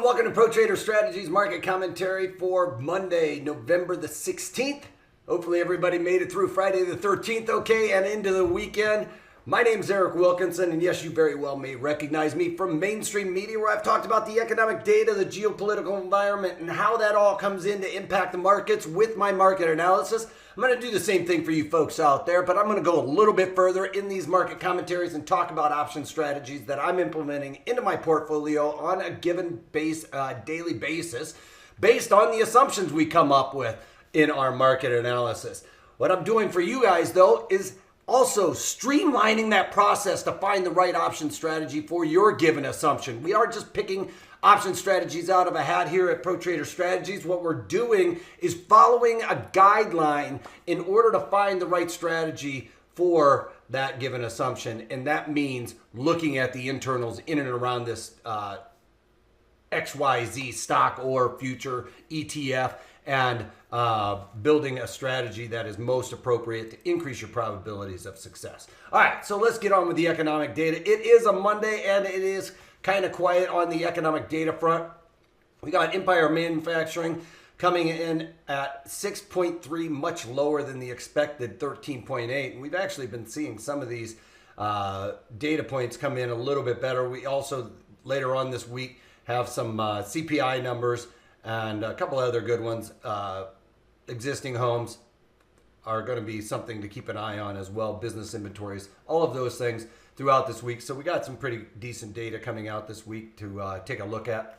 and welcome to Pro Trader Strategies market commentary for Monday, November the 16th. Hopefully everybody made it through Friday the 13th okay and into the weekend. My name's Eric Wilkinson, and yes, you very well may recognize me from mainstream media where I've talked about the economic data, the geopolitical environment, and how that all comes in to impact the markets with my market analysis. I'm going to do the same thing for you folks out there, but I'm going to go a little bit further in these market commentaries and talk about option strategies that I'm implementing into my portfolio on a given daily basis based on the assumptions we come up with in our market analysis. What I'm doing for you guys, though, is also streamlining that process to find the right option strategy for your given assumption. We aren't just picking option strategies out of a hat here at Pro Trader Strategies. What we're doing is following a guideline in order to find the right strategy for that given assumption. And that means looking at the internals in and around this XYZ stock or future ETF and building a strategy that is most appropriate to increase your probabilities of success. All right, so let's get on with the economic data. It is a Monday, and it is kind of quiet on the economic data front. We got Empire Manufacturing coming in at 6.3, much lower than the expected 13.8. And we've actually been seeing some of these data points come in a little bit better. We also, later on this week, have some CPI numbers and a couple other good ones. Existing homes are going to be something to keep an eye on as well. Business inventories, all of those things throughout this week. So we got some pretty decent data coming out this week to take a look at.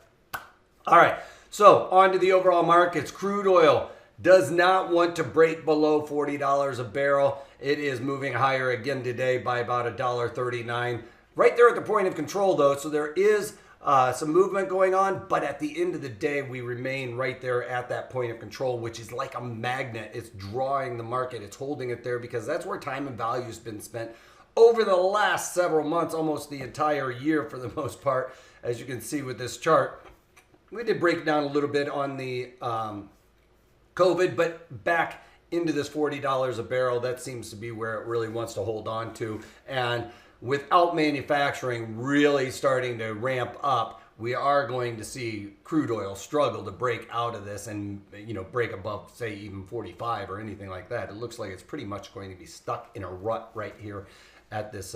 All right, so on to the overall markets. Crude oil does not want to break below $40 a barrel. It is moving higher again today by about $1.39. Right there at the point of control, though, so there is some movement going on, but at the end of the day, we remain right there at that point of control, which is like a magnet. It's drawing the market. It's holding it there because that's where time and value has been spent over the last several months, almost the entire year for the most part, as you can see with this chart. We did break down a little bit on the COVID, but back into this $40 a barrel, that seems to be where it really wants to hold on to. And without manufacturing really starting to ramp up, we are going to see crude oil struggle to break out of this and, break above, say, even 45 or anything like that. It looks like it's pretty much going to be stuck in a rut right here at this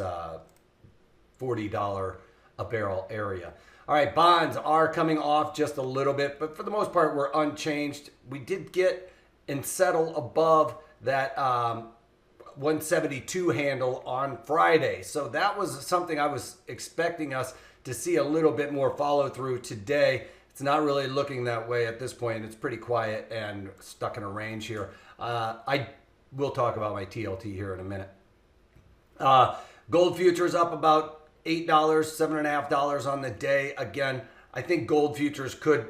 $40 a barrel area. All right, bonds are coming off just a little bit, but for the most part, we're unchanged. We did get and settle above that 172 handle on Friday. So that was something I was expecting us to see a little bit more follow through today. It's not really looking that way at this point. It's pretty quiet and stuck in a range here. I will talk about my TLT here in a minute. Gold futures up about $8, $7.50 on the day. Again, I think gold futures could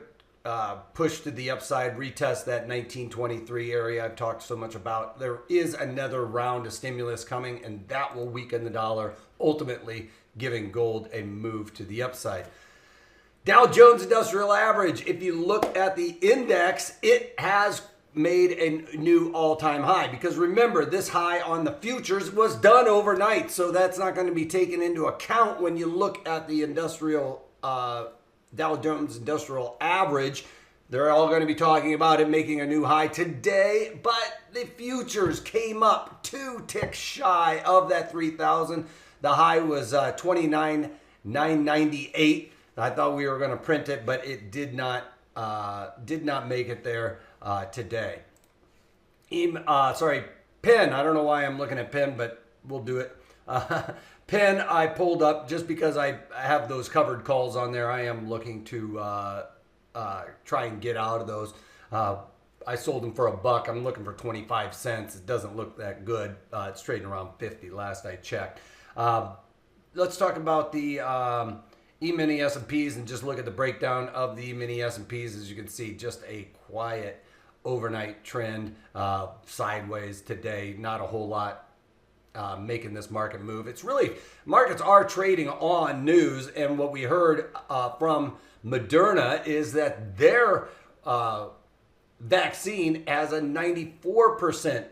push to the upside, retest that 1923 area I've talked so much about. There is another round of stimulus coming, and that will weaken the dollar, ultimately giving gold a move to the upside. Dow Jones Industrial Average, if you look at the index, it has made a new all-time high, because remember, this high on the futures was done overnight, so that's not going to be taken into account when you look at the industrial Dow Jones Industrial Average. They're all going to be talking about it making a new high today, but the futures came up 2 ticks shy of that 3,000. The high was 29,998. I thought we were going to print it, but it did not make it there today. PENN. I don't know why I'm looking at PENN, but we'll do it. PENN, I pulled up just because I have those covered calls on there. I am looking to try and get out of those. I sold them for $1. I'm looking for 25 cents. It doesn't look that good. It's trading around 50 last I checked. Let's talk about the E-mini S&Ps and just look at the breakdown of the E-mini S&Ps. As you can see, just a quiet overnight trend, sideways today. Not a whole lot making this market move. It's really, markets are trading on news, and what we heard from Moderna is that their vaccine has a 94%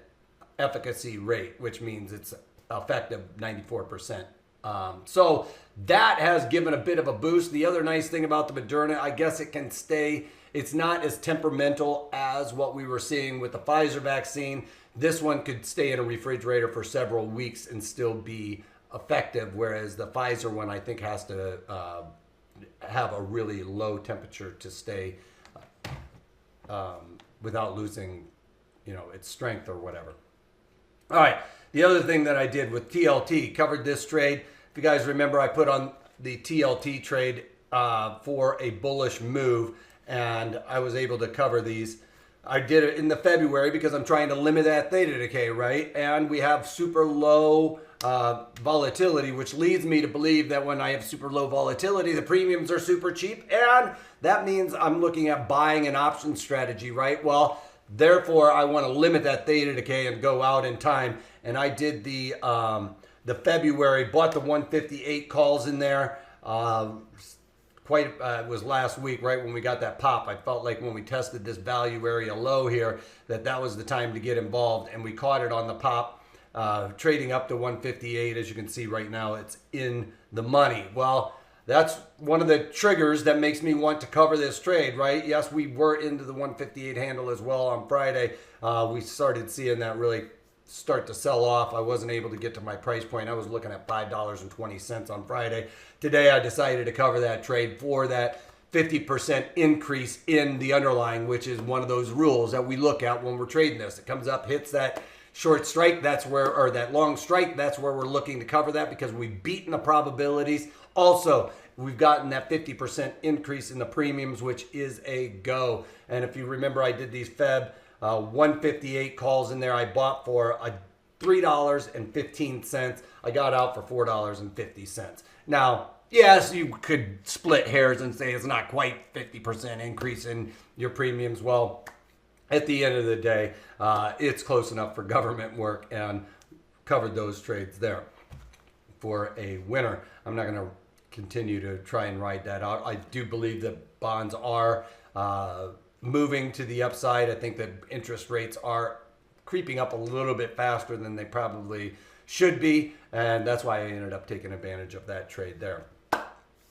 efficacy rate, which means it's effective 94% So that has given a bit of a boost. The other nice thing about the Moderna, I guess it can stay, it's not as temperamental as what we were seeing with the Pfizer vaccine. This one could stay in a refrigerator for several weeks and still be effective, whereas the Pfizer one, I think, has to have a really low temperature to stay without losing, its strength or whatever. All right, the other thing that I did with TLT, covered this trade. If you guys remember, I put on the TLT trade for a bullish move, and I was able to cover these. I did it in the February because I'm trying to limit that theta decay, right? And we have super low volatility, which leads me to believe that when I have super low volatility, the premiums are super cheap, and that means I'm looking at buying an option strategy, right? Well, therefore, I want to limit that theta decay and go out in time, and I did the February, bought the 158 calls in there. It was last week, right when we got that pop. I felt like when we tested this value area low here, that was the time to get involved, and we caught it on the pop, trading up to 158. As you can see right now, it's in the money. Well, that's one of the triggers that makes me want to cover this trade, right? Yes, we were into the 158 handle as well on Friday. We started seeing that really start to sell off. I wasn't able to get to my price point. I was looking at $5.20 on Friday. Today, I decided to cover that trade for that 50% increase in the underlying, which is one of those rules that we look at when we're trading this. It comes up, hits that short strike, or that long strike, that's where we're looking to cover that because we've beaten the probabilities. Also, we've gotten that 50% increase in the premiums, which is a go. And if you remember, I did these Feb 158 calls in there. I bought for $3.15. I got out for $4.50. Now, yes, you could split hairs and say it's not quite 50% increase in your premiums. Well, at the end of the day, it's close enough for government work, and covered those trades there for a winner. I'm not going to continue to try and ride that out. I do believe that bonds are moving to the upside. I think that interest rates are creeping up a little bit faster than they probably should be, and that's why I ended up taking advantage of that trade there.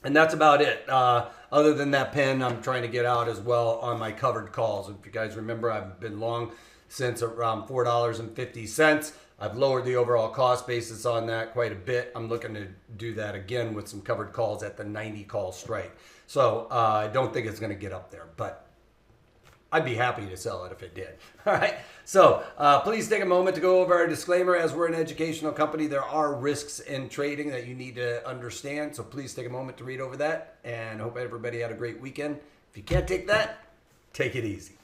And that's about it. Other than that PENN, I'm trying to get out as well on my covered calls. If you guys remember, I've been long since around $4.50. I've lowered the overall cost basis on that quite a bit. I'm looking to do that again with some covered calls at the 90 call strike. So I don't think it's going to get up there, but I'd be happy to sell it if it did. All right. So please take a moment to go over our disclaimer. As we're an educational company, there are risks in trading that you need to understand. So please take a moment to read over that, and hope everybody had a great weekend. If you can't take that, take it easy.